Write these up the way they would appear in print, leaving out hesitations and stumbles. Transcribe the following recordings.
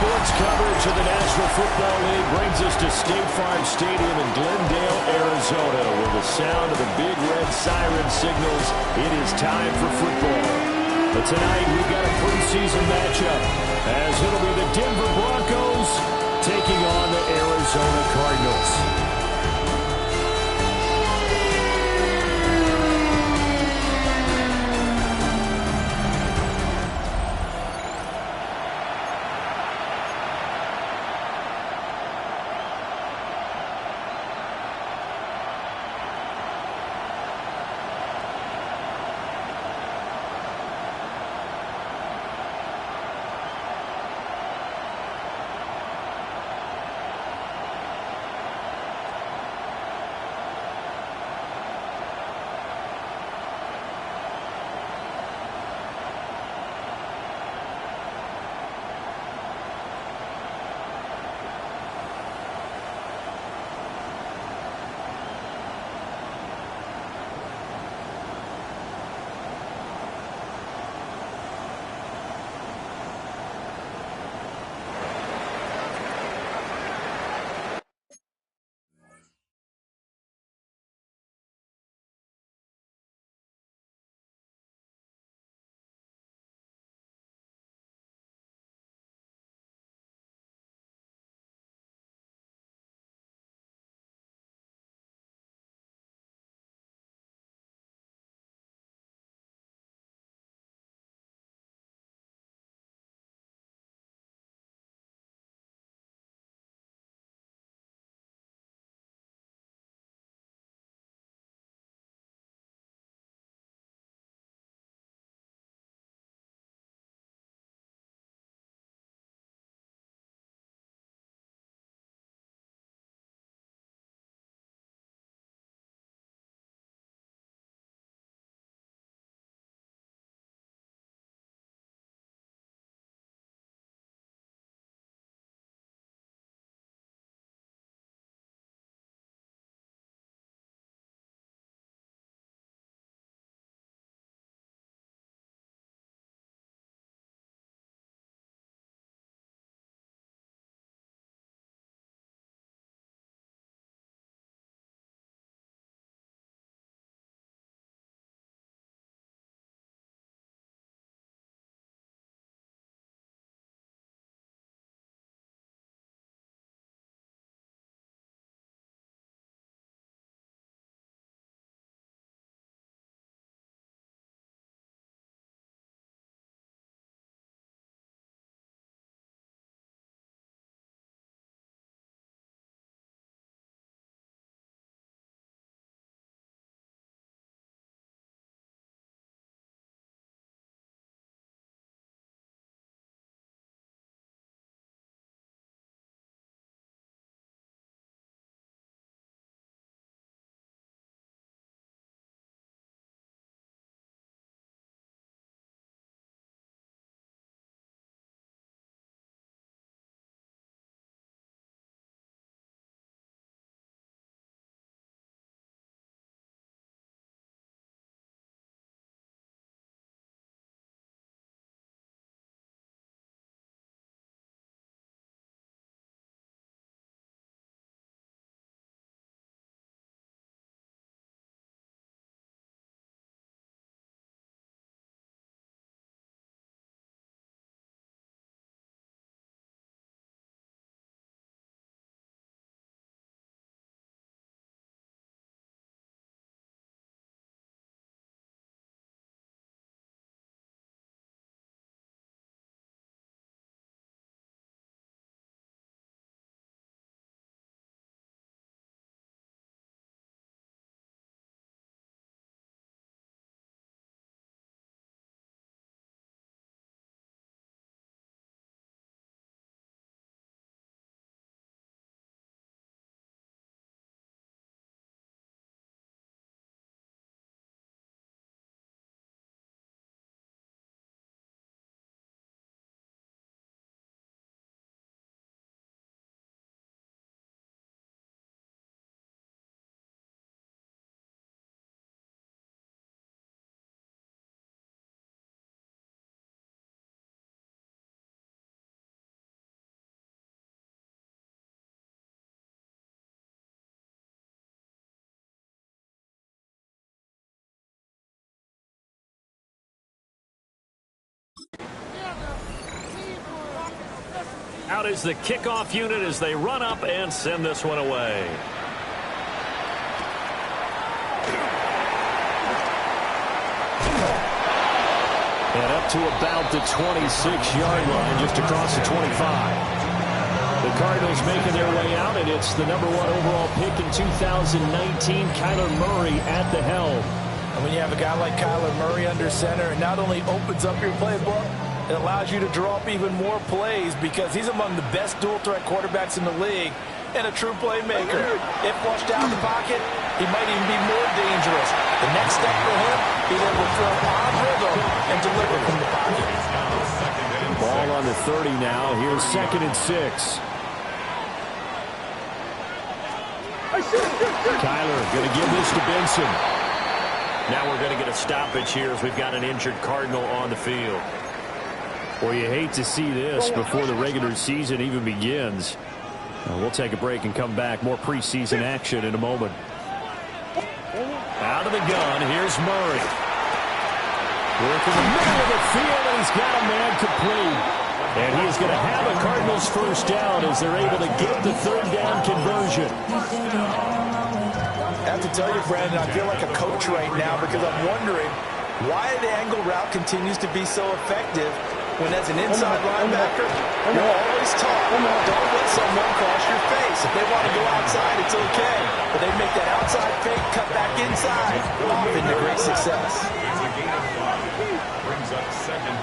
Sports coverage of the National Football League brings us to State Farm Stadium in Glendale, Arizona, where the sound of the big red siren signals it is time for football. But tonight we've got a preseason matchup, as it'll be the Denver Broncos taking on the Arizona Cardinals. Out is the kickoff unit as they run up and send this one away. And up to about the 26-yard line, just across the 25. The Cardinals making their way out, and it's the number 1 overall pick in 2019, Kyler Murray at the helm. And when you have a guy like Kyler Murray under center, it not only opens up your playbook, it allows you to draw up even more plays because he's among the best dual-threat quarterbacks in the league and a true playmaker. If flushed out of the pocket, he might even be more dangerous. The next step for him, he's able to throw on rhythm and deliver from the pocket. Ball on the 30 now. Here's 2nd and 6. Kyler going to give this to Benson. Now we're going to get a stoppage here as we've got an injured Cardinal on the field. Well, you hate to see this before the regular season even begins. We'll take a break and come back. More preseason action in a moment. Out of the gun, here's Murray. Work in the middle of the field, and he's got a man complete. And he is going to have a Cardinals first down as they're able to get the 3rd down conversion. I have to tell you, Brandon, I feel like a coach right now because I'm wondering why the angle route continues to be so effective when as an inside linebacker, you're always taught, don't let someone cross your face. If they want to go outside, it's okay. But they make that outside fake, cut back inside, often to great success. Brings up 2nd.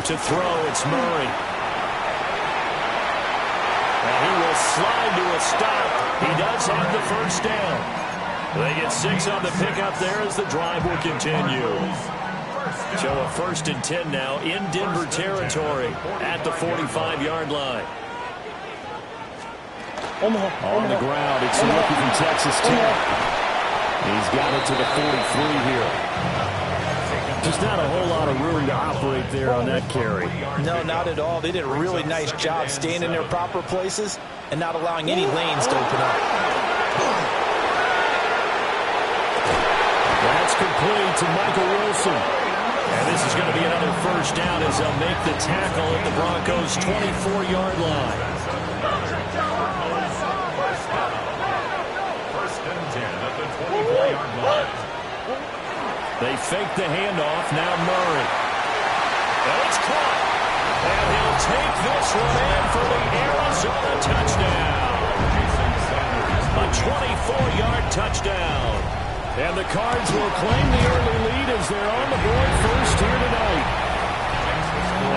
To throw, it's Murray. And he will slide to a stop. He does have the first down. They get 6 on the pickup there as the drive will continue. So a 1st and 10 now in Denver territory at the 45-yard line. On the ground, it's a rookie from Texas Tech. He's got it to the 43 here. Just not a whole lot of room to operate there on that carry. No, not at all. They did a really nice job staying in their proper places and not allowing any lanes to open up. That's complete to Michael Wilson. And this is going to be another first down as they'll make the tackle at the Broncos' 24-yard line. 1st and 10 at the 24-yard line. They fake the handoff. Now Murray. And it's caught. And he'll take this one in for the Arizona touchdown. A 24-yard touchdown. And the Cards will claim the early lead as they're on the board first here tonight.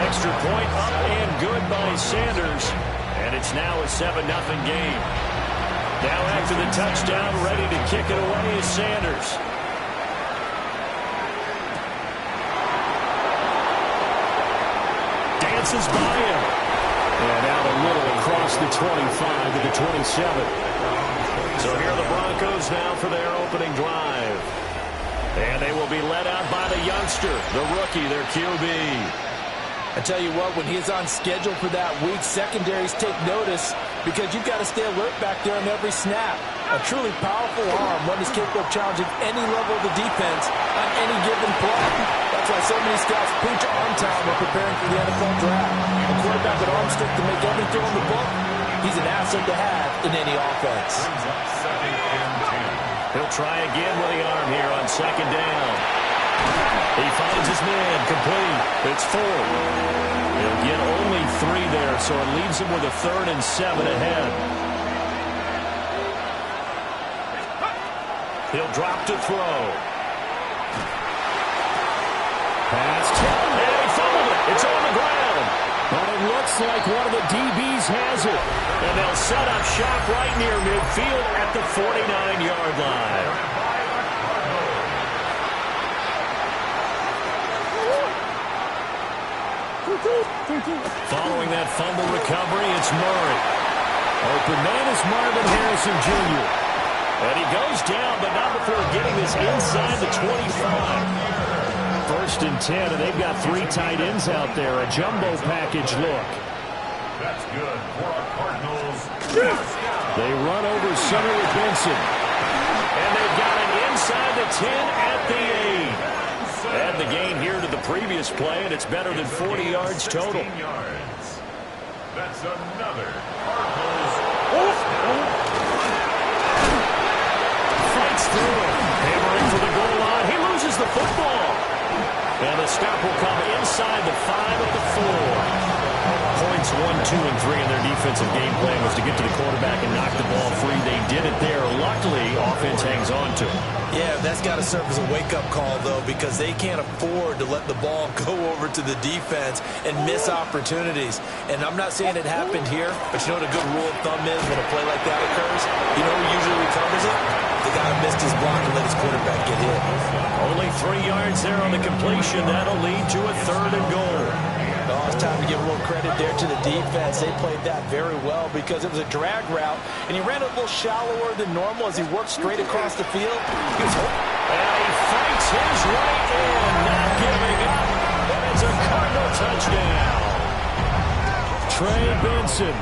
Extra point up and good by Sanders. And it's now a 7-0 game. Now after the touchdown, ready to kick it away is Sanders. Dances by him. And out a little across the 25 to the 27. So here are the Broncos now for their opening drive. And they will be led out by the youngster, the rookie, their QB. I tell you what, when he's on schedule for that week, secondaries take notice because you've got to stay alert back there on every snap. A truly powerful arm, one is capable of challenging any level of the defense on any given play. That's why so many scouts preach arm talent when preparing for the NFL draft. A quarterback with arm strength to make every throw in the book, he's an asset to have in any offense. He'll try again with the arm here on 2nd down. He finds his man complete. It's 4. He'll get only 3 there, so it leaves him with a 3rd and 7 ahead. He'll drop to throw. Pass tipped, and he fumbled it. It's on the ground. But it looks like one of the DBs has it. And they'll set up shop right near midfield at the 49-yard line. Following that fumble recovery, it's Murray. Open man is Marvin Harrison Jr. And he goes down, but not before getting this inside the 25. 1st and 10, and they've got 3 tight ends out there. A jumbo package look. That's good for our Cardinals. They run over center with Benson. And they've got it inside the 10 at the 8. Add the gain here to the previous play, and it's better than 40 yards total. That's another Cardinals first down. Fights through it. Hammering for the goal line. He loses the football. And the stop will come inside the 5 at the 4. Points 1, 2, and 3 in their defensive game plan was to get to the quarterback and knock the ball free. They did it there. Luckily, offense hangs on to it. Yeah, that's got to serve as a wake-up call, though, because they can't afford to let the ball go over to the defense and miss opportunities. And I'm not saying it happened here, but you know what a good rule of thumb is when a play like that occurs? You know who usually recovers it? The guy who missed his block and let his quarterback get hit. Only 3 yards there on the completion. That'll lead to a 3rd and goal. Oh, it's time to give a little credit there to the defense. They played that very well because it was a drag route, and he ran a little shallower than normal as he worked straight across the field. He was and he fights his way in, not giving up. And it's a Cardinal touchdown. Trey Benson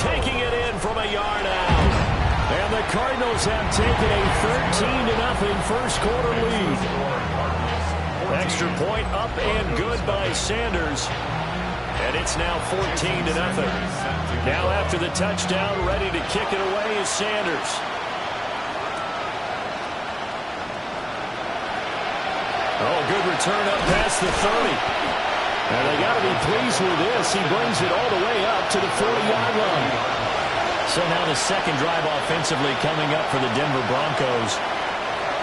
taking it in from a yard out. And the Cardinals have taken a 13-0 first quarter lead. Extra point up and good by Sanders. And it's now 14-0. Now after the touchdown, ready to kick it away is Sanders. Oh, good return up past the 30. And they got to be pleased with this. He brings it all the way up to the 40-yard line. So now the second drive offensively coming up for the Denver Broncos.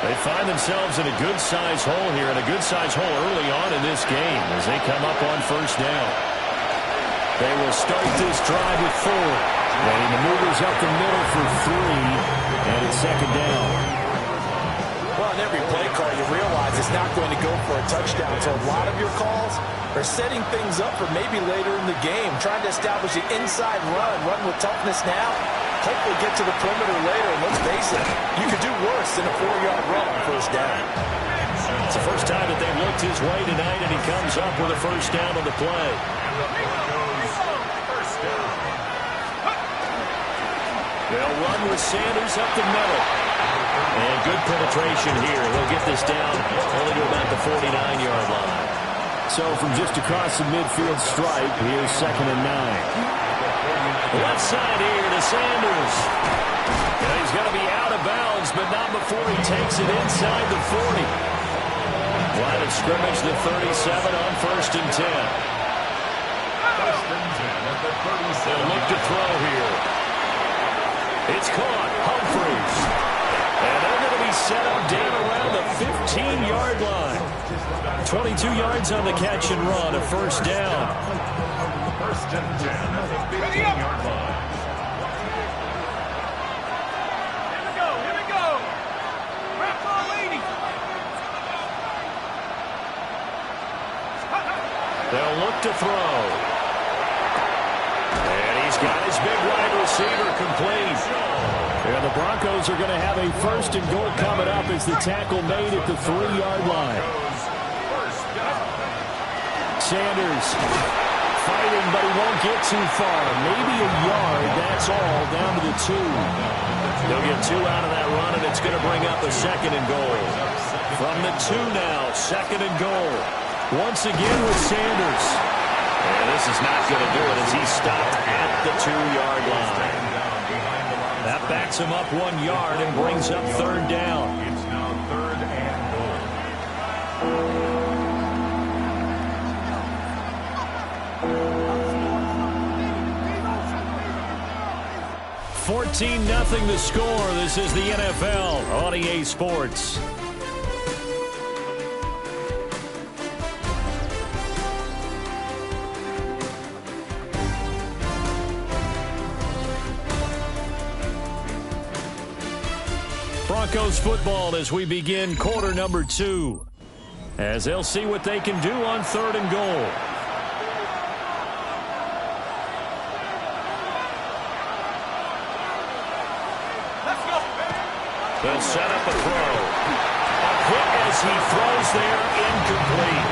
They find themselves in a good-sized hole here, and a good-sized hole early on in this game as they come up on first down. They will start this drive with Ford. And he maneuvers up the middle for 3, and it's second down. Well, in every play call, you realize it's not going to go for a touchdown. So a lot of your calls are setting things up for maybe later in the game, trying to establish the inside run with toughness now, hopefully get to the perimeter later. And let's face it, you could do worse than a 4-yard run on first down. It's the first time that they've looked his way tonight, and he comes up with a first down on the play. They'll run with Sanders up the middle. And good penetration here. He'll get this down only to about the 49-yard line. So from just across the midfield stripe, here's 2nd and 9. Left side here to Sanders. And he's going to be out of bounds, but not before he takes it inside the 40. Line of scrimmage, the 37 on 1st and 10. 1st and 10 at the 37. They'll look to throw here. It's caught. Humphries. And they're going to be set up down around the 15-yard line. 22 yards on the catch and run, a first down. 1st and 10 at the 15-yard line. Here we go. Wrap on, lady. They'll look to throw. And he's got his big wide receiver complete. And the Broncos are going to have a 1st and goal coming up as the tackle made at the 3-yard line. Sanders fighting, but he won't get too far. Maybe a yard, that's all, down to the 2. They'll get 2 out of that run, and it's going to bring up a 2nd and goal. From the 2 now, 2nd and goal. Once again with Sanders. And this is not going to do it as he's stopped at the 2-yard line. That backs him up 1 yard and brings up 3rd down. It's now 3rd and goal. 14-0 the score. This is the NFL on EA Sports. Broncos football as we begin quarter number 2. As they'll see what they can do on 3rd and goal. Let's go. They'll set up a throw. A hit as he throws there, incomplete.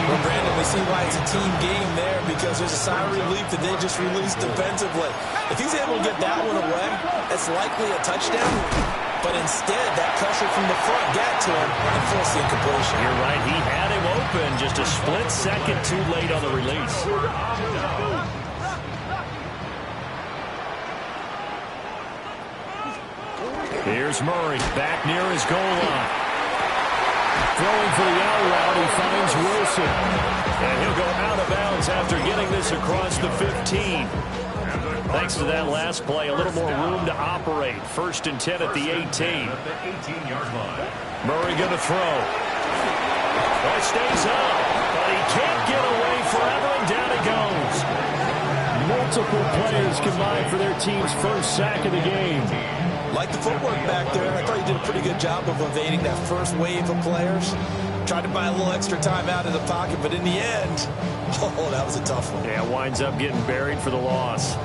Well, Brandon, we see why it's a team game there because there's a sigh of relief that they just released defensively. If he's able to get that one away, that's likely a touchdown. But instead, that pressure from the front got to him and forced the incompletion. You're right. He had him open. Just a split second too late on the release. Here's Murray back near his goal line. Throwing for the out route, he finds Wilson. And he'll go out of bounds after getting this across the 15. Thanks to that last play, a little more room to operate. 1st and 10 at the 18. Murray going to throw. That stays up, but he can't get away forever, and down he goes. Multiple players combined for their team's first sack of the game. Like the footwork back there, I thought he did a pretty good job of evading that first wave of players. Tried to buy a little extra time out of the pocket, but in the end, oh, that was a tough one. Yeah, winds up getting buried for the loss.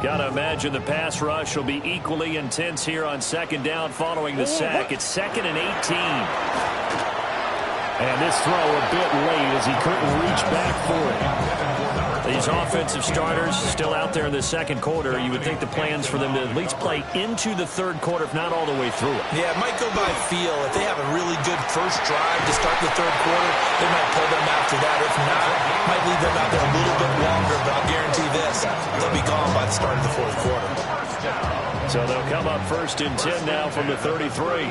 Got to imagine the pass rush will be equally intense here on 2nd down following the sack. It's 2nd and 18. And this throw a bit late as he couldn't reach back for it. These offensive starters still out there in the 2nd quarter. You would think the plans for them to at least play into the 3rd quarter, if not all the way through it. Yeah, it might go by feel. If they have a really good first drive to start the 3rd quarter, they might pull them after that. If not, might leave them out there a little bit longer, but I'll guarantee this, they'll be gone by the start of the 4th quarter. So they'll come up 1st and 10 now from the 33.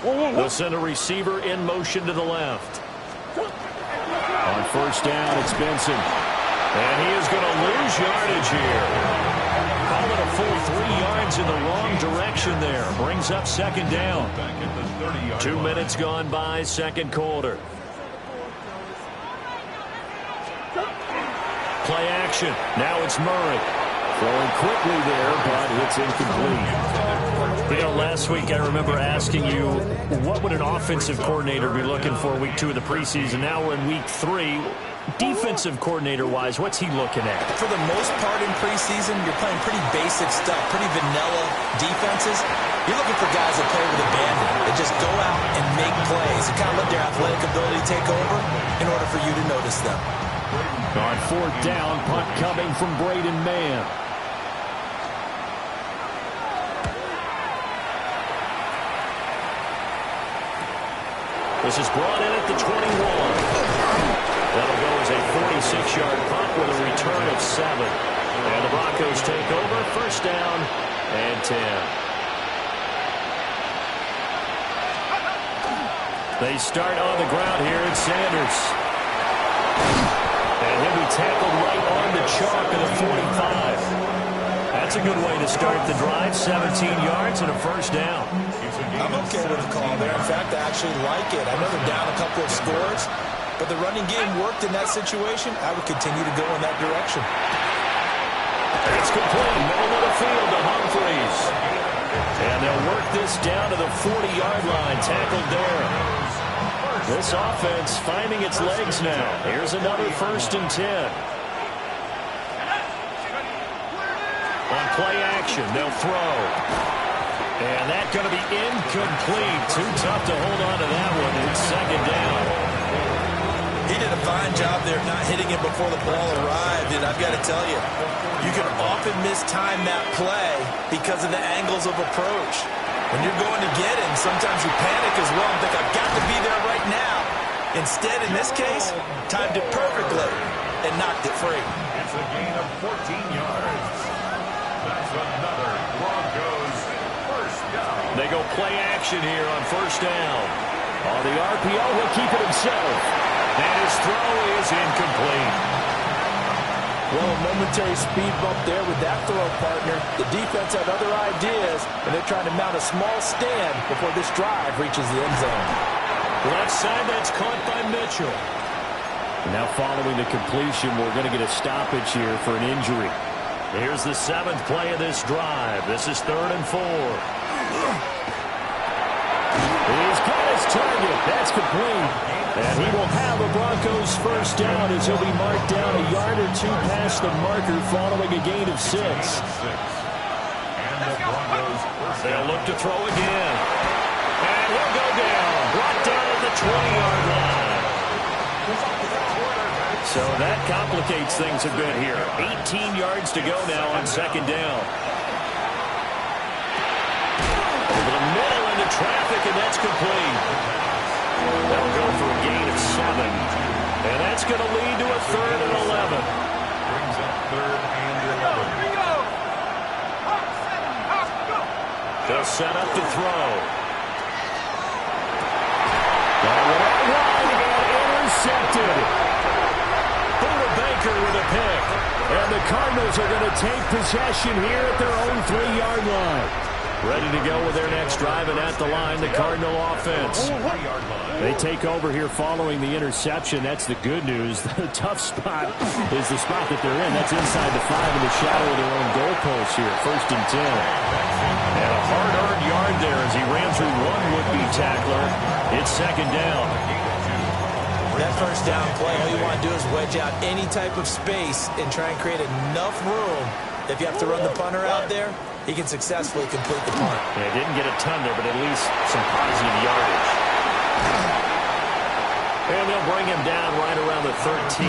They'll send a receiver in motion to the left. On 1st down, it's Benson. And he is going to lose yardage here. Call it a full 3 yards in the wrong direction there. Brings up 2nd down. 2 minutes gone by, 2nd quarter. Play action. Now it's Murray. Throwing quickly there, but it's incomplete. You know, last week I remember asking you, what would an offensive coordinator be looking for week 2 of the preseason? Now we're in week 3. Defensive coordinator-wise, what's he looking at? For the most part in preseason, you're playing pretty basic stuff, pretty vanilla defenses. You're looking for guys that play with abandon, that just go out and make plays and kind of let their athletic ability take over in order for you to notice them. On 4th down, punt coming from Braden Mann. This is brought in at the 21. That'll go as a 46-yard punt with a return of 7. And the Broncos take over, 1st down and 10. They start on the ground here at Sanders. And he'll be tackled right on the chalk at the 45. That's a good way to start the drive, 17 yards and a 1st down. I'm okay with the call there. In fact, I actually like it. I know they're down a couple of scores, but the running game worked in that situation. I would continue to go in that direction. It's complete. Middle of the field to Humphreys. And they'll work this down to the 40-yard line. Tackled there. This offense finding its legs now. Here's another 1st and 10. On play action, they'll throw. And that's going to be incomplete. Too tough to hold on to that one. It's 2nd down. He did a fine job there not hitting it before the ball arrived. And I've got to tell you, you can often mistime that play because of the angles of approach. When you're going to get him, sometimes you panic as well and think, I've got to be there right now. Instead, in this case, timed it perfectly and knocked it free. It's a gain of 14 yards. That's another Broncos first down. They go play action here on 1st down. On the RPO, he'll keep it himself. And his throw is incomplete. Well, a momentary speed bump there with that throw, partner. The defense had other ideas, and they're trying to mount a small stand before this drive reaches the end zone. Left side, that's caught by Mitchell. Now following the completion, we're going to get a stoppage here for an injury. Here's the 7th play of this drive. This is 3rd and 4. He's got his target. That's complete. And he will have a Broncos first down as he'll be marked down a yard or 2 past the marker following a gain of 6. They'll look to throw again. And he'll go down. Brought down at the 20-yard line. So that complicates things a bit here. 18 yards to go now on 2nd down. Over the middle into traffic, and that's complete. That'll go for a gain of 7. And that's going to lead to a 3rd and 11. Brings up 3rd and 11. to throw. That one out wide and intercepted. Buda Baker with a pick. And the Cardinals are going to take possession here at their own 3-yard line. Ready to go with their next drive, and at the line, the Cardinal offense. They take over here following the interception. That's the good news. The tough spot is the spot that they're in. That's inside the 5 in the shadow of their own goalpost here. 1st and 10. And a hard-earned yard there as he ran through one would-be tackler. It's 2nd down. That 1st down play, all you want to do is wedge out any type of space and try and create enough room. If you have to run the punter out there, he can successfully complete the punt. Yeah, didn't get a ton there, but at least some positive yardage. And they'll bring him down right around the 13.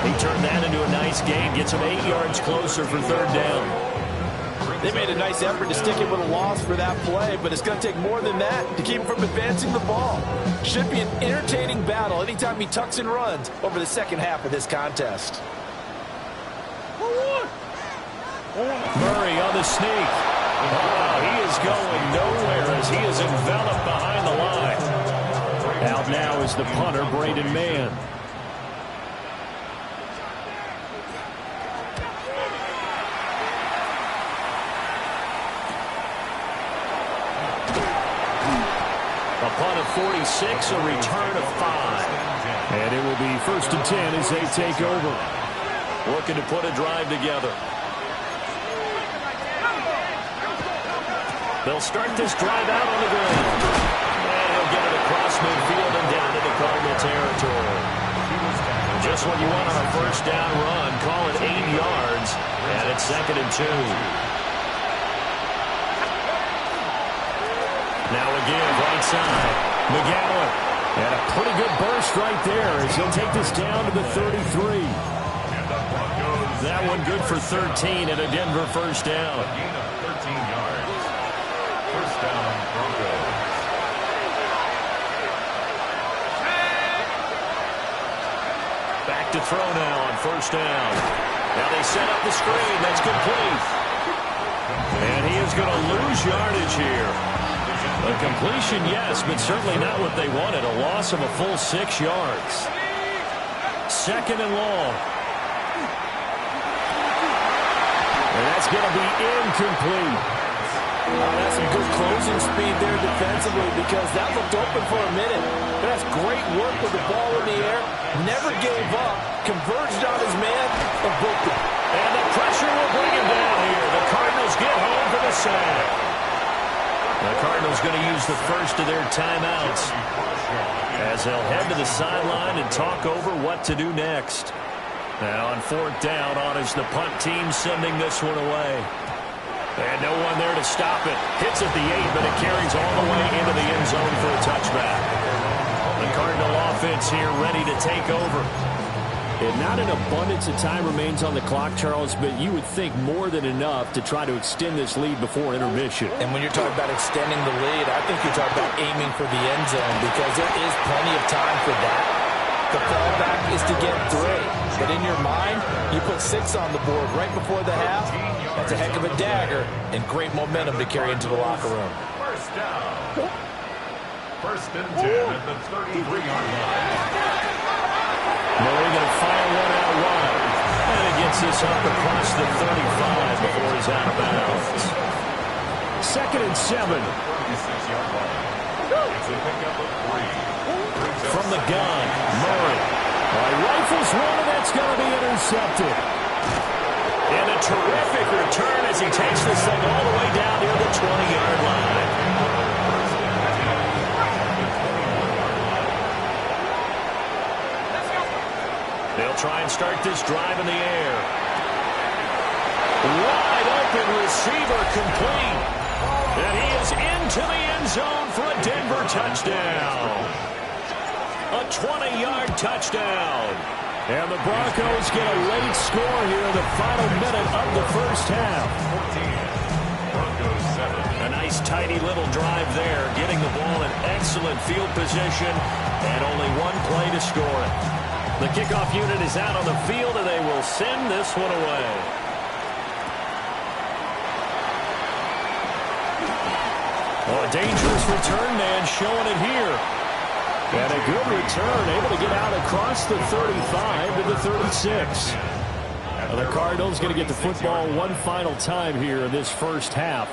He turned that into a nice gain, gets him 8 yards closer for 3rd down. They made a nice effort to stick it with a loss for that play, but it's going to take more than that to keep him from advancing the ball. Should be an entertaining battle anytime he tucks and runs over the 2nd half of this contest. Murray on the sneak. Oh, he is going nowhere as he is enveloped behind the line. Out now is the punter, Braden Mann. A punt of 46, a return of 5. And it will be 1st and 10 as they take over. Looking to put a drive together. They'll start this drive out on the ground. And he'll get it across midfield and down into Cardinal territory. Just what you want on a 1st down run. Call it 8 yards. And it's 2nd and 2. Now again, right side. McGowan. And a pretty good burst right there as he'll take this down to the 33. That one good for 13 and a Denver 1st down. 13 yards. 1st down, Broncos. Back to throw now on 1st down. Now they set up the screen. That's complete. And he is going to lose yardage here. A completion, yes, but certainly not what they wanted. A loss of a full 6 yards. 2nd and long. And that's going to be incomplete. That's some good closing speed there defensively because that looked open for a minute. But that's great work with the ball in the air. Never gave up. Converged on his man and booked it. And the pressure will bring him down here. The Cardinals get home for the sack. The Cardinals going to use the 1st of their timeouts as they'll head to the sideline and talk over what to do next. Now on 4th down, on is the punt team sending this one away. And no one there to stop it. Hits at the 8, but it carries all the way into the end zone for a touchback. The Cardinal offense here ready to take over. And not an abundance of time remains on the clock, Charles, but you would think more than enough to try to extend this lead before intermission. And when you're talking about extending the lead, I think you're talking about aiming for the end zone because there is plenty of time for that. The fallback is to get 3. But in your mind, you put 6 on the board right before the half. That's a heck of a dagger and great momentum to carry into the locker room. 1st down. 1st and 10 at the 33-yard line. Murray going to fire one out wide. And it gets this up across the 35 before he's out of bounds. 2nd and 7. 36-yard line. It's a pickup of 3. From the gun, Murray. Rifles one, and that's going to be intercepted. And a terrific return as he takes this thing all the way down near the 20-yard line. They'll try and start this drive in the air. Wide open receiver complete. And he is into the end zone for a Denver touchdown. A 20-yard touchdown. And the Broncos get a late score here in the final minute of the 1st half. 14. Broncos 7. A nice tidy little drive there, getting the ball in excellent field position and only one play to score it. The kickoff unit is out on the field, and they will send this one away. Oh, a dangerous return man showing it here. And a good return, able to get out across the 35 to the 36. Well, the Cardinals going to get the football one final time here in this first half.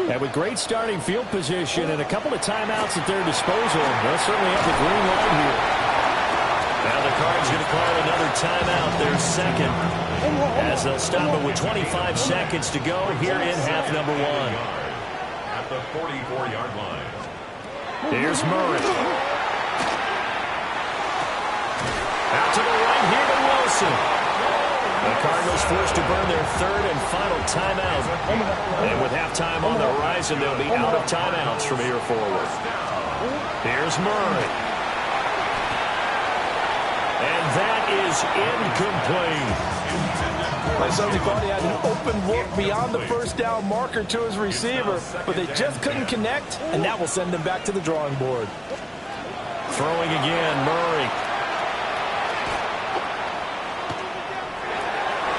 And with great starting field position and a couple of timeouts at their disposal, they'll certainly have the green light here. Now the Cards going to call another timeout, their second, as they'll stop it with 25 seconds to go here in half number one. At the 44-yard line. Here's Murray. Out to the right here to Wilson. The Cardinals forced to burn their third and final timeout. And with halftime on the horizon, they'll be out of timeouts from here forward. Here's Murray. And that is incomplete. I certainly thought he had an open look beyond the first down marker to his receiver, but they just couldn't connect, and that will send them back to the drawing board. Throwing again, Murray.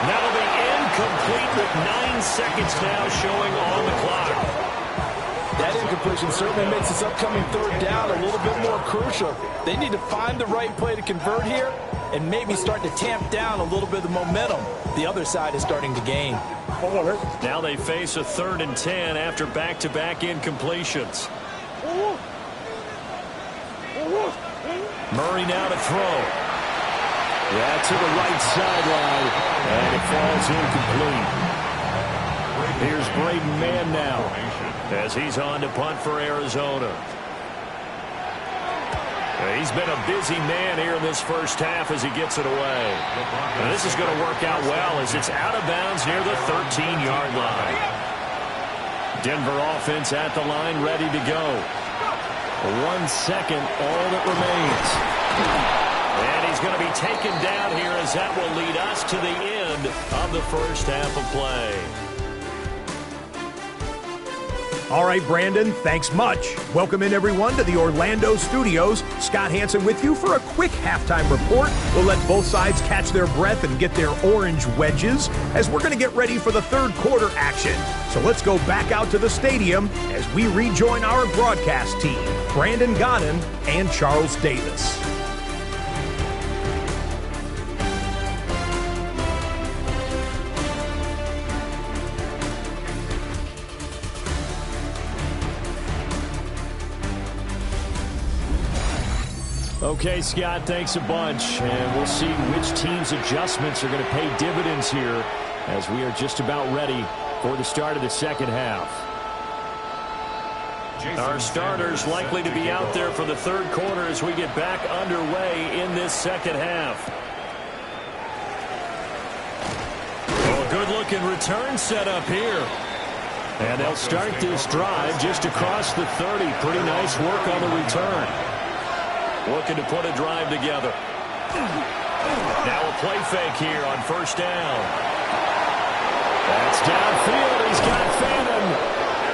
That'll be incomplete with 9 seconds now showing on the clock. That incompletion certainly makes this upcoming third down a little bit more crucial. They need to find the right play to convert here and maybe start to tamp down a little bit of momentum. The other side is starting to gain. Now they face a 3rd and 10 after back-to-back incompletions. Murray now to throw. Yeah, to the right sideline, and it falls incomplete. Here's Braden Mann now, as he's on to punt for Arizona. He's been a busy man here in this first half as he gets it away. Now, this is going to work out well as it's out of bounds near the 13-yard line. Denver offense at the line, ready to go. 1 second, all that remains. And he's going to be taken down here as that will lead us to the end of the first half of play. All right, Brandon, thanks much. Welcome in, everyone, to the Orlando studios. Scott Hansen with you for a quick halftime report. We'll let both sides catch their breath and get their orange wedges as we're going to get ready for the third quarter action. So let's go back out to the stadium as we rejoin our broadcast team, Brandon Godden and Charles Davis. Okay, Scott, thanks a bunch. And we'll see which team's adjustments are going to pay dividends here as we are just about ready for the start of the second half. Our starters likely to be out there for the third quarter as we get back underway in this second half. Oh, a good-looking return set up here. And they'll start this drive just across the 30. Pretty nice work on the return. Looking to put a drive together. Now a play fake here on first down. That's downfield. He's got Fannin.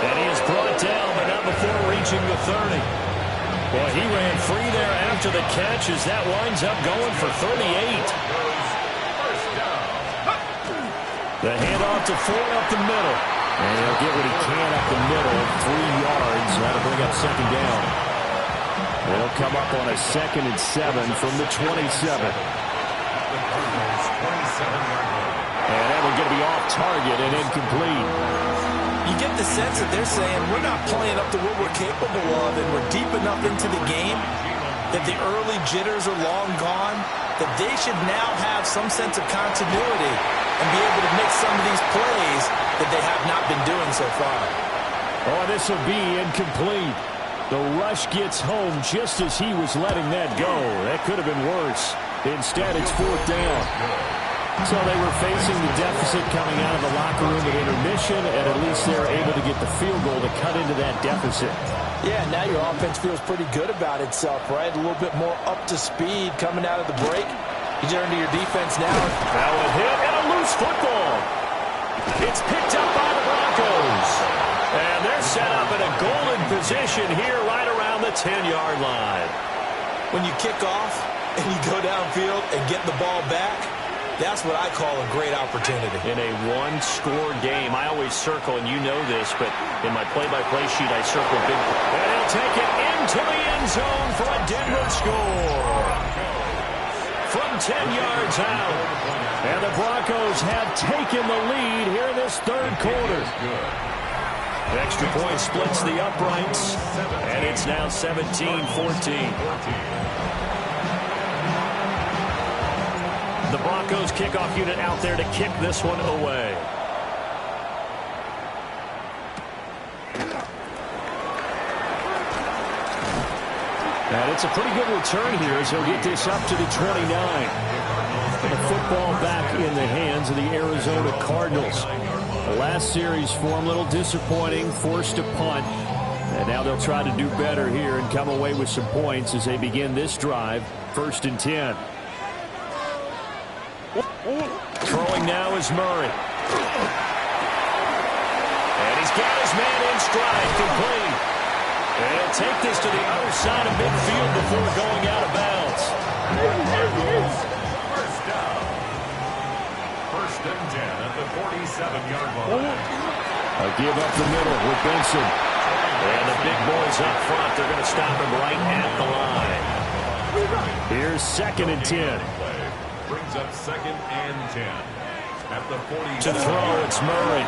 And he is brought down, but not before reaching the 30. Boy, he ran free there after the catch as that winds up going for 38. The handoff to Ford up the middle. And he'll get what he can up the middle. 3 yards. That'll bring up second down. They'll come up on a 2nd and 7 from the 27. And that one's going to be off target and incomplete. You get the sense that they're saying we're not playing up to what we're capable of, and we're deep enough into the game that the early jitters are long gone, that they should now have some sense of continuity and be able to make some of these plays that they have not been doing so far. Oh, this will be incomplete. The rush gets home just as he was letting that go. That could have been worse. Instead, it's 4th down. So they were facing the deficit coming out of the locker room at intermission, and at least they were able to get the field goal to cut into that deficit. Yeah, now your offense feels pretty good about itself, right? A little bit more up to speed coming out of the break. You turn to your defense now. Now a hit and a loose football. It's picked up by the Broncos. And they're set up in a golden position here right around the 10-yard line. When you kick off and you go downfield and get the ball back, That's what I call a great opportunity. In a one-score game, I always circle, and you know this, but in my play-by-play sheet, I circle big. And he'll take it into the end zone for a Denver score. From 10 yards out. And the Broncos have taken the lead here in this third quarter. The extra point splits the uprights, and it's now 17-14. The Broncos kickoff unit out there to kick this one away. And it's a pretty good return here as he'll get this up to the 29. And the football back in the hands of the Arizona Cardinals. The last series for them, a little disappointing, forced to punt. And now they'll try to do better here and come away with some points as they begin this drive, 1st and 10. Throwing now is Murray. And he's got his man in stride, complete. And he'll take this to the other side of midfield before going out of bounds. First down. 1st and 10 at the 47-yard line. A give up the middle with Benson. And the big boys up front, they're going to stop him right at the line. Here's 2nd and 10. Brings up 2nd and 10 at the 40. To throw, it's Murray.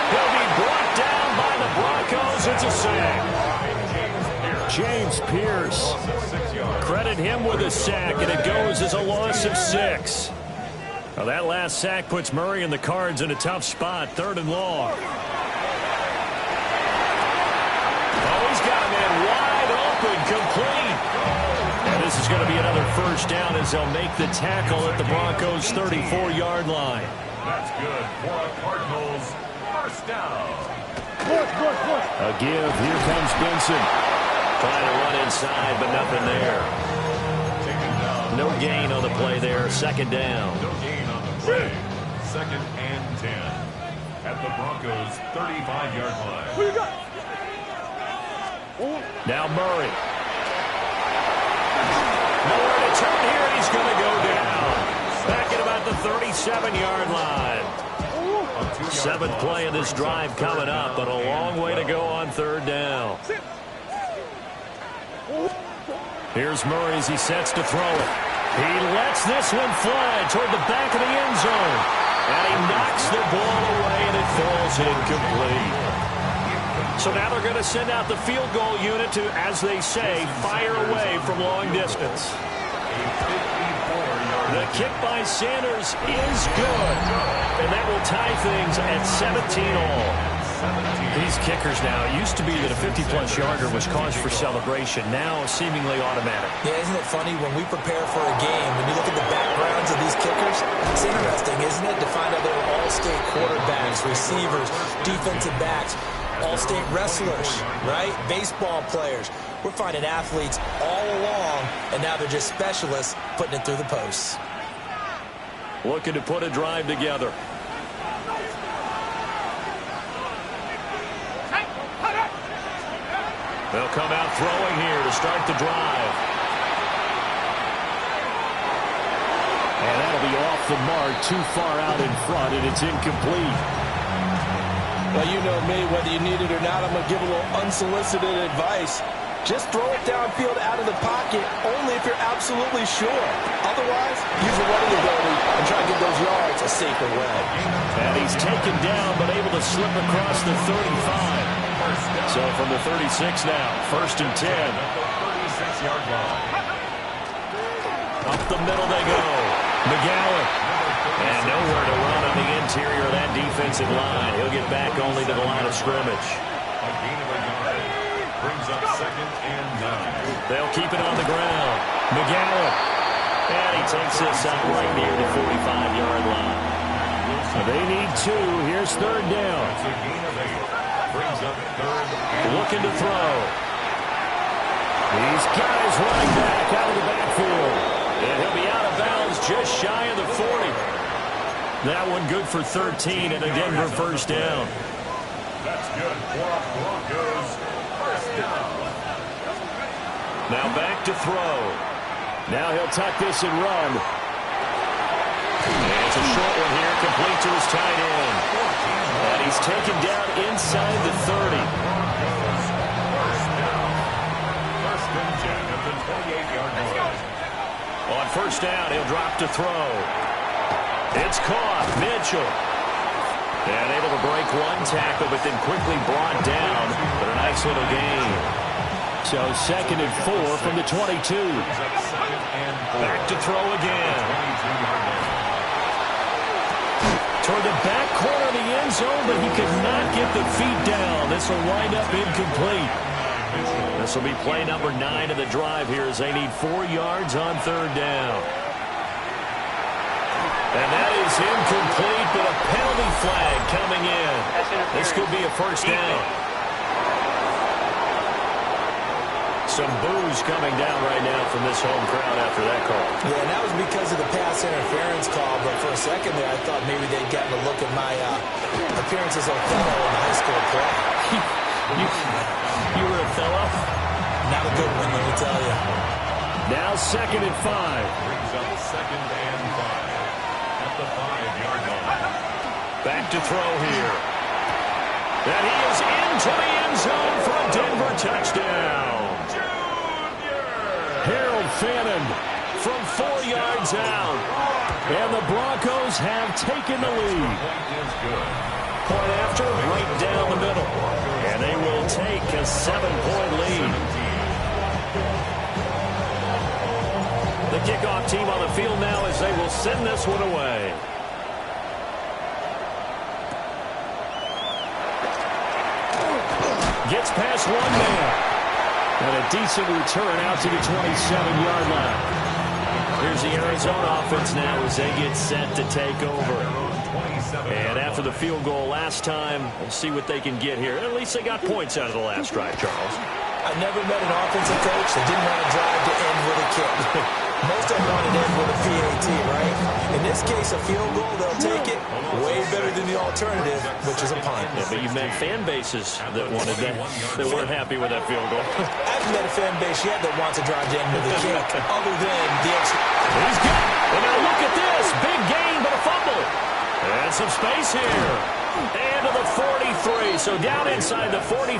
He'll be brought down by the Broncos. It's a sack. James Pierce. Credit him with a sack, and it goes as a loss of 6. Well, that last sack puts Murray and the Cards in a tough spot, 3rd and long. Oh, he's got a man wide open, complete. And this is going to be another 1st down as they'll make the tackle at the Broncos' 34-yard line. That's good for a Cardinals 1st down. A give. Here comes Benson. Trying to run inside, but nothing there. No gain on the play there. 2nd down. No gain on the play. 2nd and 10 at the Broncos' 35-yard line. Now Murray. Nowhere to turn here, and he's going to go down. Back at about the 37-yard line. 7th play of this drive coming up, but a long way to go on 3rd down. Here's Murray as he sets to throw it. He lets this one fly toward the back of the end zone. And he knocks the ball away, and it falls incomplete. So now they're going to send out the field goal unit to, as they say, fire away from long distance. The kick by Sanders is good. And that will tie things at 17 all. These kickers now, it used to be that a 50-plus yarder was cause for celebration. Now seemingly automatic. Yeah, isn't it funny when we prepare for a game, when you look at the backgrounds of these kickers, it's interesting, isn't it, to find out they were all-state quarterbacks, receivers, defensive backs, all-state wrestlers, right? Baseball players. We're finding athletes all along, and now they're just specialists putting it through the posts. Looking to put a drive together. They'll come out throwing here to start the drive. And that'll be off the mark, too far out in front, and it's incomplete. Well, you know me, whether you need it or not, I'm going to give a little unsolicited advice. Just throw it downfield out of the pocket only if you're absolutely sure. Otherwise, use your running ability and try to get those yards a safer way. And he's taken down but able to slip across the 35. So from the 36 now, 1st and 10. 36-yard line. Up the middle they go. McGowan. And nowhere to run on the interior of that defensive line. He'll get back only to the line of scrimmage. A gain of a yard. Brings up 2nd and 9. They'll keep it on the ground. McGowan. And he takes this out right near the 45-yard line. So they need 2. Here's 3rd down. It's a gain of 8. Brings up 3rd and looking to throw. He's got his running back out of the backfield. And he'll be out of bounds just shy of the 40. That one good for 13 and a Denver 1st down. That's good for a Broncos 1st down. Now back to throw. Now he'll tuck this and run. It's a short one here, complete to his tight end. And he's taken down inside the 30. First and 10 at the 28-yard line. On first down, he'll drop to throw. It's caught. Mitchell. And able to break one tackle, but then quickly brought down. But a nice little gain. So 2nd and 4 from the 22. Back to throw again. Toward the back corner of the end zone, but he could not get the feet down. This will wind up incomplete. This will be play number 9 of the drive here as they need 4 yards on 3rd down. And that is incomplete, but a penalty flag coming in. This could be a first down. Some boos coming down right now from this home crowd after that call. Yeah, and that was because of the pass interference call, but for a second there, I thought maybe they'd gotten a look at my appearance as Othello in the high school play. You were Othello? Not a good one, let me tell you. Now 2nd and 5. Brings up 2nd and 5 at the 5-yard line. Back to throw here. And he is into the end zone for a Denver touchdown. Harold Fannin from 4 yards out. And the Broncos have taken the lead. Point after, right down the middle. And they will take a 7-point lead. The kickoff team on the field now as they will send this one away. Gets past one man. And a decent return out to the 27-yard line. Here's the Arizona offense now as they get set to take over. And after the field goal last time, we'll see what they can get here. At least they got points out of the last drive, Charles. I've never met an offensive coach that didn't want to drive to end with a kick. Most of them want to end with a PAT, right? In this case, a field goal, they'll take it. Way better than the alternative, which is a punt. Yeah, but you've met fan bases that wanted that, that weren't happy with that field goal. I haven't met a fan base yet that wants to drive to end with a kick, other than the extra. He's got it. And now look at this. Big gain, but a fumble. And some space here. And to the 43. So down inside the 45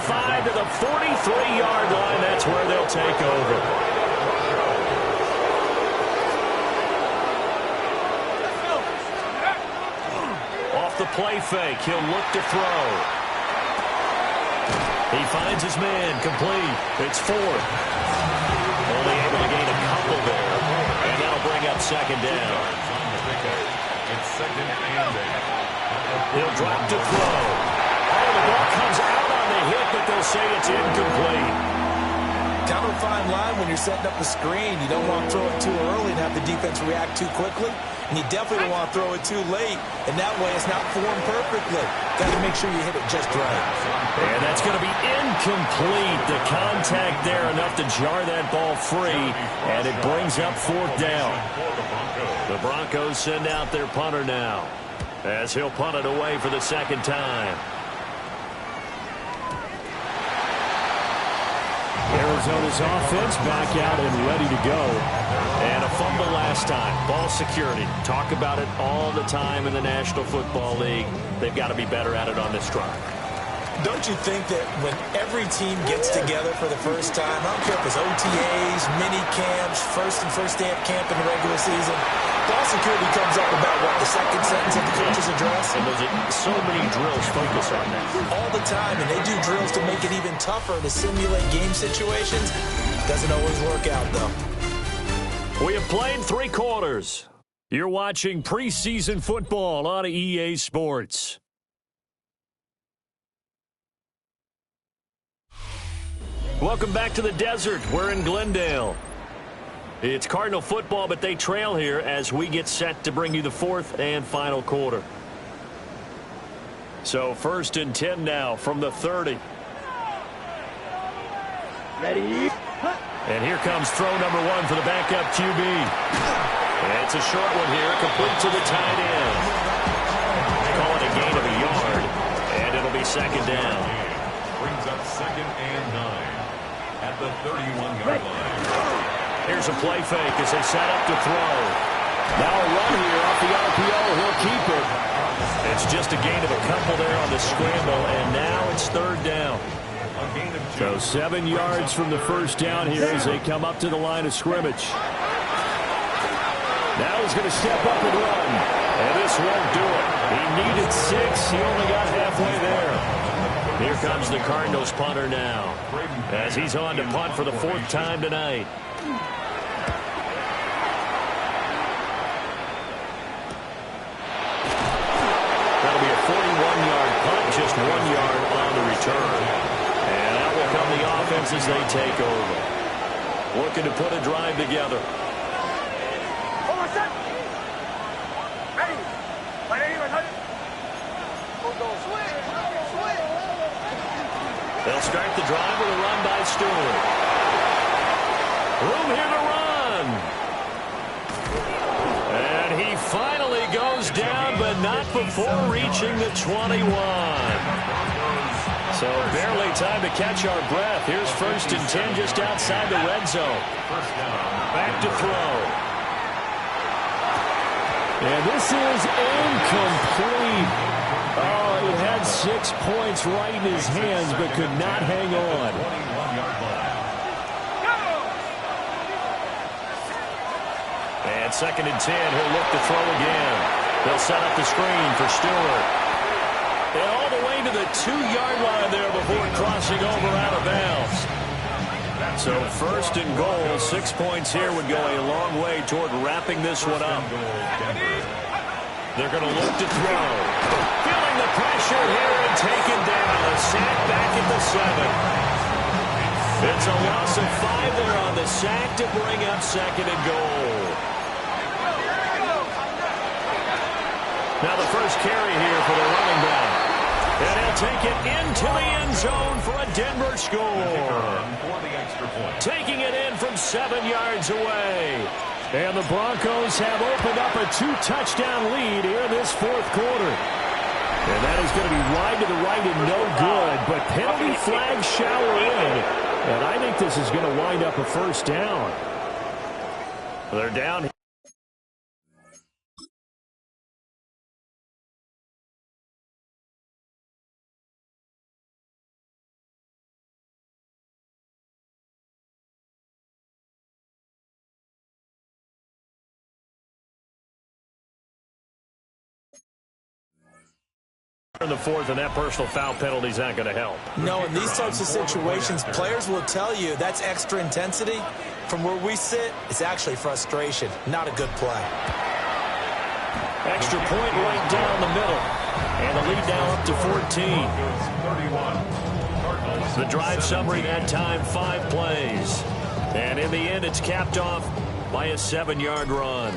to the 43-yard line. That's where they'll take over. Off the play fake. He'll look to throw. He finds his man. Complete. It's 4. Only able to gain a couple there. And that'll bring up 2nd down. It's 2nd and 8. He'll drop to throw. Oh, the ball comes out on the hit, but they'll say it's incomplete. Kind of a fine line when you're setting up the screen. You don't want to throw it too early and have the defense react too quickly. And you definitely don't want to throw it too late. And that way it's not formed perfectly. Got to make sure you hit it just right. And that's going to be incomplete. The contact there enough to jar that ball free. And it brings up 4th down. The Broncos send out their punter now, as he'll punt it away for the 2nd time. Arizona's offense back out and ready to go. And a fumble last time. Ball security. Talk about it all the time in the National Football League. They've got to be better at it on this drive. Don't you think that when every team gets together for the first time, I don't care if it's OTAs, mini camps, first day of camp in the regular season, ball security comes up about, what, the 2nd sentence of the coach's address? And so many drills focus on that. All the time, and they do drills to make it even tougher to simulate game situations. Doesn't always work out, though. We have played 3 quarters. You're watching preseason football on EA Sports. Welcome back to the desert. We're in Glendale. It's Cardinal football, but they trail here as we get set to bring you the 4th and final quarter. So 1st and 10 now from the 30. Ready? And here comes throw number 1 for the backup QB. And it's a short one here, complete to the tight end. Call it a gain of a yard, and it'll be 2nd down. Brings up 2nd and 9 at the 31-yard line. Here's a play fake as they set up to throw. Now a run here off the It's just a gain of a couple there on the scramble, and now it's third down. So 7 yards from the first down here as they come up to the line of scrimmage. Now he's going to step up and run. And this won't do it. He needed 6. He only got halfway there. Here comes the Cardinals punter now, as he's on to punt for the 4th time tonight. That'll be a 41-yard punt, just 1 yard on the return. And that will come the offense as they take over. Looking to put a drive together. They'll start the drive with a run by Stewart. Room here to run. And he finally goes down, but not before reaching the 21. So barely time to catch our breath. Here's 1st and 10 just outside the red zone. Back to throw. And this is incomplete. Oh, he had 6 points right in his hands, but could not hang on. And 2nd and 10, he'll look to throw again. They'll set up the screen for Stewart. And all the way to the 2-yard line there before crossing over out of bounds. So 1st and goal, 6 points here would go a long way toward wrapping this one up. They're going to look to throw. Feeling the pressure here and taken down. A sack back at the 7. It's a loss of 5 there on the sack to bring up 2nd and goal. Now the first carry here for the running back. And he'll take it into the end zone for a Denver score. Taking it in from 7 yards away. And the Broncos have opened up a 2-touchdown lead here in this 4th quarter. And that is going to be wide to the right and no good. But penalty flags shower in. And I think this is going to wind up a 1st down. They're down. In the 4th, and that personal foul penalty is not going to help. No, in these types of situations, players will tell you that's extra intensity. From where we sit, it's actually frustration, not a good play. Extra point right down the middle. And the lead now up to 14. The drive summary that time, 5 plays. And in the end, it's capped off by a 7-yard run.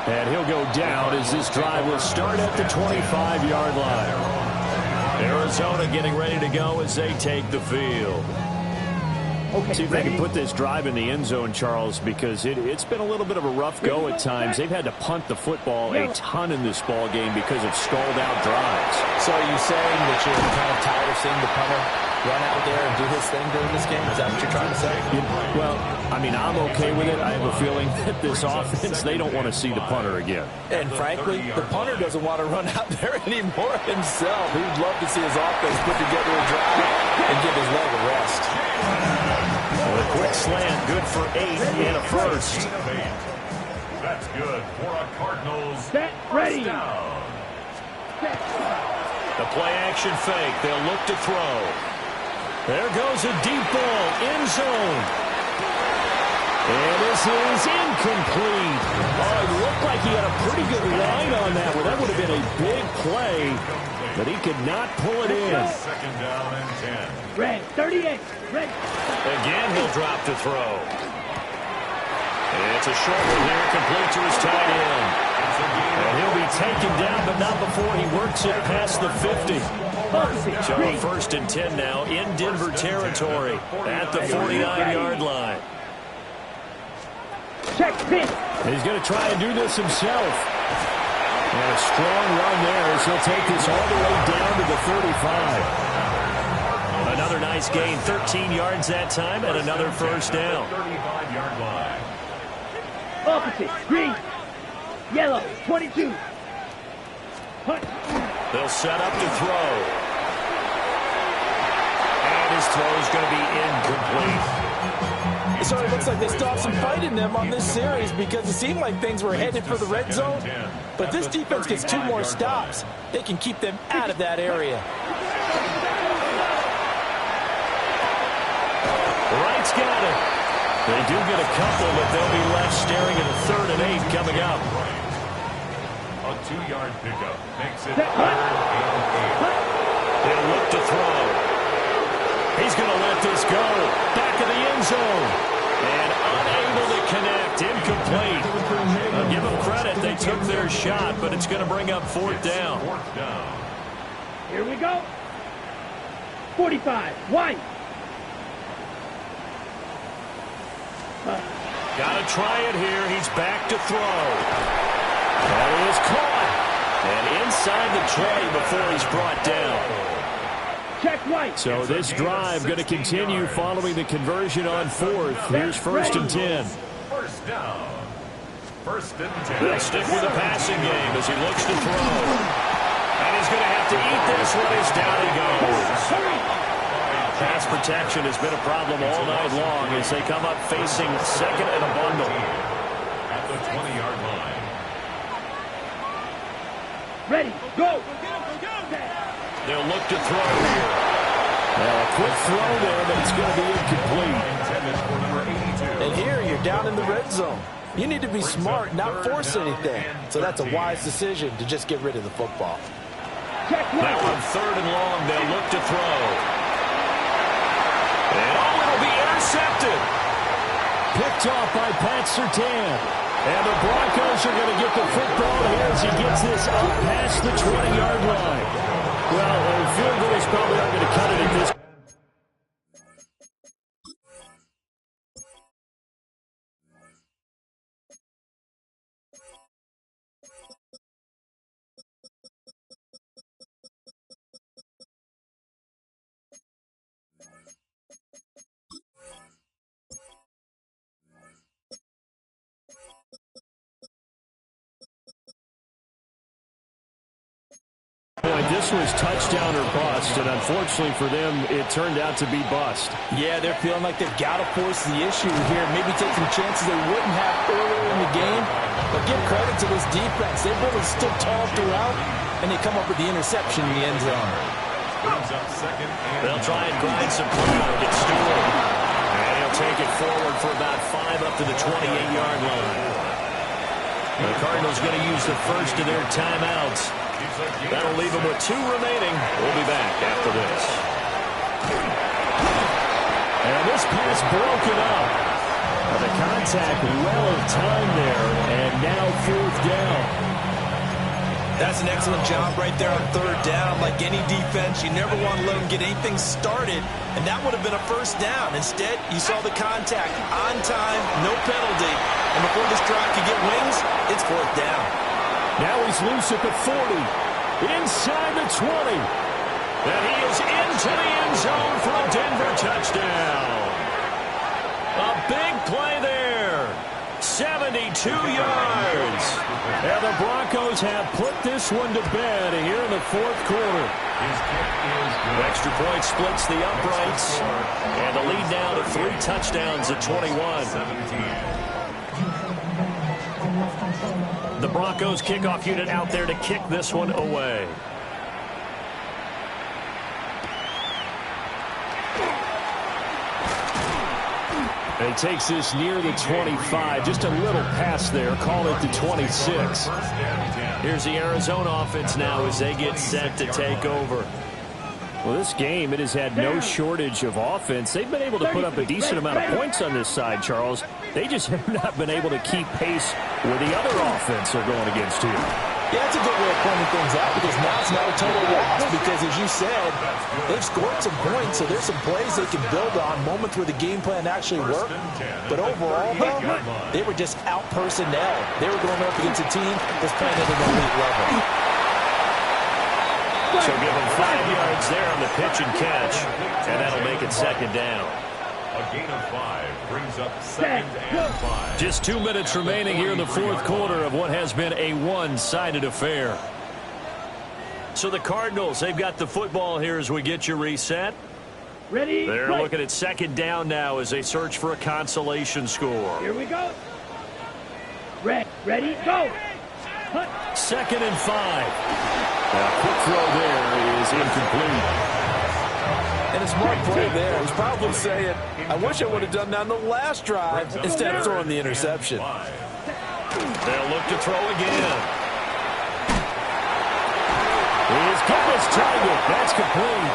And he'll go down as this drive will start at the 25-yard line. Arizona getting ready to go as they take the field. Okay, see if they can put this drive in the end zone, Charles, because it's been a little bit of a rough go at times. They've had to punt the football a ton in this ball game because of stalled-out drives. So are you saying that you're kind of tired of seeing the punter run out there and do his thing during this game? Is that what you're trying to say? Well, I mean, I'm okay with it. I have a feeling that this offense, they don't want to see the punter again. And frankly, the punter doesn't want to run out there anymore himself. He'd love to see his offense put together a drive and give his leg a rest. Well, a quick slant, good for 8 and a first. That's good for a Cardinals. Set, ready. The play-action fake. They'll look to throw. There goes a deep ball, end zone. And this is incomplete. Oh, it looked like he had a pretty good line on that one. That would have been a big play, but he could not pull it in. 2nd down and 10. Red, 38. Red. Again, he'll drop to throw. It's a short one here, complete to his tight end. And he'll be taken down, but not before he works it past the 50. So 1st and 10 now in Denver territory at the 49-yard line. Check pitch. He's going to try and do this himself. And a strong run there as he'll take this all the way down to the 35. Another Another nice gain, 13 yards that time, and another first down. 35-yard line. Opposite. Green. Yellow. 22. Punt. They'll set up to throw. And his throw is going to be incomplete. So it looks like they stopped some fight in them on this series because it seemed like things were headed for the red zone. But this defense gets 2 more stops. They can keep them out of that area. Wright's got it. They do get a couple, but they'll be left staring at a 3rd and 8 coming up. A 2-yard pickup makes it 3rd and 8. They'll look to throw. He's going to let this go. Back of the end zone. And unable to connect. Incomplete. I'll give them credit. They took their shot, but it's going to bring up 4th down. Here we go. 45. White. Got to try it here. He's back to throw. That is caught. And inside the 20 before he's brought down. Check White. So this drive going to continue following the conversion on 4th. Here's 1st and 10. First down. 1st and 10. They'll stick with the passing game as he looks to throw. And he's going to have to eat this one as down he goes. Pass protection has been a problem all night long as they come up facing 2nd and a bundle. At the 20-yard line. Ready. Go. They'll look to throw here. Now a quick throw there, but it's going to be incomplete. And here you're down in the red zone. You need to be smart, not force anything. So that's a wise decision to just get rid of the football. Now on 3rd and long, they'll look to throw. And it'll be intercepted. Picked off by Pat Surtain. And the Broncos are going to get the football here as he gets this up past the 20-yard line. Well, a field goal is probably not going to cut it at this. This was touchdown or bust, and unfortunately for them, it turned out to be bust. Yeah, they're feeling like they've got to force the issue here. Maybe take some chances they wouldn't have earlier in the game. But give credit to this defense. They've really stood tall throughout, and they come up with the interception in the end zone. They'll try and grind some pressure against Stewart. And he'll take it forward for about 5 up to the 28-yard line. The Cardinals going to use the first of their timeouts. That'll leave them with 2 remaining. We'll be back after this. And this pass broken up. The contact well of time there, and now 4th down. That's an excellent job right there on 3rd down. Like any defense, you never want to let them get anything started, and that would have been a first down. Instead, you saw the contact on time, no penalty, and before this drive could get wings, it's 4th down. Now he's loose at the 40, inside the 20, and he is into the end zone for a Denver touchdown. A big play there, 72 yards. And the Broncos have put this one to bed here in the 4th quarter. Extra point splits the uprights, and the lead now to 3 touchdowns at 21. The Broncos kickoff unit out there to kick this one away. And he takes this near the 25. Just a little pass there. Call it the 26. Here's the Arizona offense now as they get set to take over. Well, this game, it has had no shortage of offense. They've been able to put up a decent amount of points on this side, Charles. They just have not been able to keep pace with the other offense they're going against here. Yeah, that's a good way of pointing things out because now it's not a total loss because, as you said, they've scored some points, so there's some plays they can build on, moments where the game plan actually worked. But overall, though, they were just out-personnel. They were going up against a team that's playing at an elite level. So give him 5 yards there on the pitch and catch, and that'll make it second down. A gain of 5 brings up second and 5. Just 2 minutes remaining here in the fourth quarter of what has been a one-sided affair. So the Cardinals, they've got the football here as we get you reset. Ready? They're Right. looking at second down now as they search for a consolation score. Here we go. Ready? Go. Hunt. 2nd and 5. A quick throw there is incomplete. And a smart play there. He's probably saying, I wish I would have done that on the last drive instead of throwing the interception. They'll look to throw again. He's got his target. That's complete.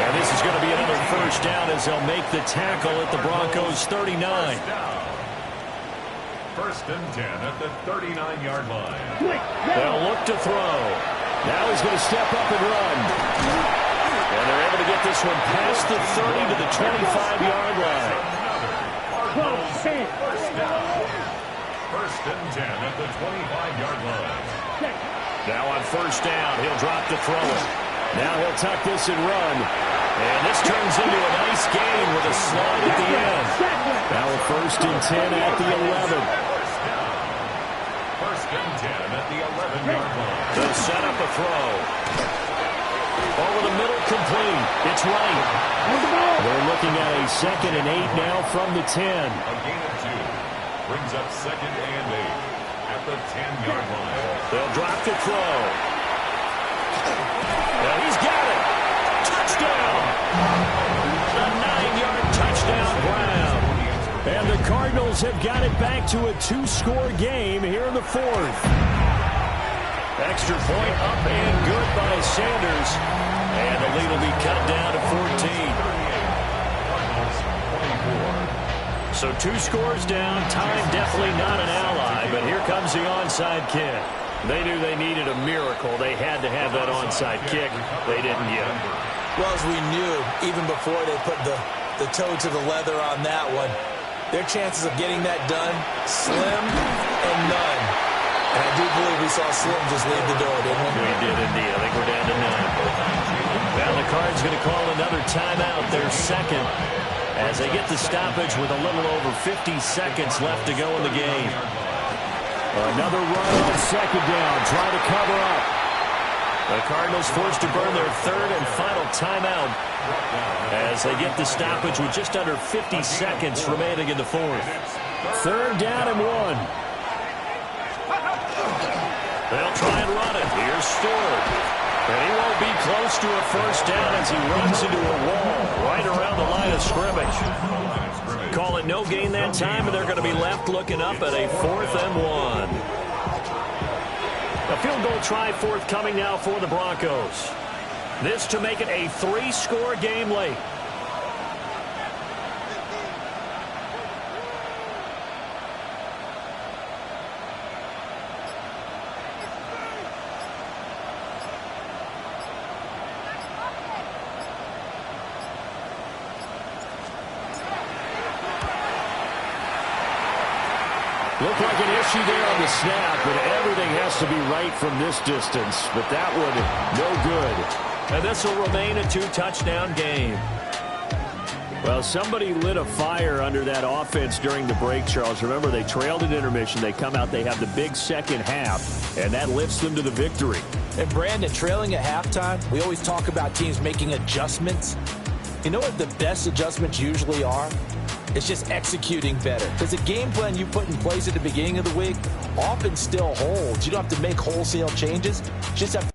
And this is going to be another first down as they'll make the tackle at the Broncos' 39. First and 10 at the 39-yard line. They'll look to throw. Now he's going to step up and run. And they're able to get this one past the 30 to the 25-yard line. Cardinals first down. First and 10 at the 25-yard line. Now on first down, he'll drop to throw it. Now he'll tuck this and run. And this turns into a nice gain with a slide at the end. Now a first and 10 at the 11. First and 10 at the 11-yard line. They'll set up a throw. Over the middle, complete. It's right. They're looking at a 2nd and 8 now from the 10. A gain of 2 brings up second and 8 at the 10-yard line. They'll drop to throw. Now he's got it. Touchdown. A 9-yard touchdown, Brown. And the Cardinals have got it back to a 2-score game here in the fourth. Extra point up and good by Sanders. And the lead will be cut down to 14. So 2 scores down. Time definitely not an ally, but here comes the onside kick. They knew they needed a miracle. They had to have that onside kick. They didn't get it. Well, as we knew, even before they put the toe to the leather on that one, their chances of getting that done, slim and none. And I do believe we saw Slim just leave the door, didn't we? We did indeed. I think we're down to 9. Now the Cards going to call another timeout, their second, as they get the stoppage with a little over 50 seconds left to go in the game. Another run on second down, trying to cover up. The Cardinals forced to burn their 3rd and final timeout as they get the stoppage with just under 50 seconds remaining in the fourth. 3rd down and 1. They'll try and run it. Here's Stewart. And he won't be close to a first down as he runs into a wall right around the line of scrimmage. Call it no gain that time, and they're going to be left looking up at a 4th and 1. A field goal try forthcoming now for the Broncos. This to make it a 3-score game late. Looked like an issue there on the snap, but everything has to be right from this distance. But that one, no good. And this will remain a 2-touchdown game. Well, somebody lit a fire under that offense during the break, Charles. Remember, they trailed at intermission. They come out, they have the big second half, and that lifts them to the victory. And Brandon, trailing at halftime, we always talk about teams making adjustments. You know what the best adjustments usually are? It's just executing better. Because the game plan you put in place at the beginning of the week often still holds. You don't have to make wholesale changes. Just have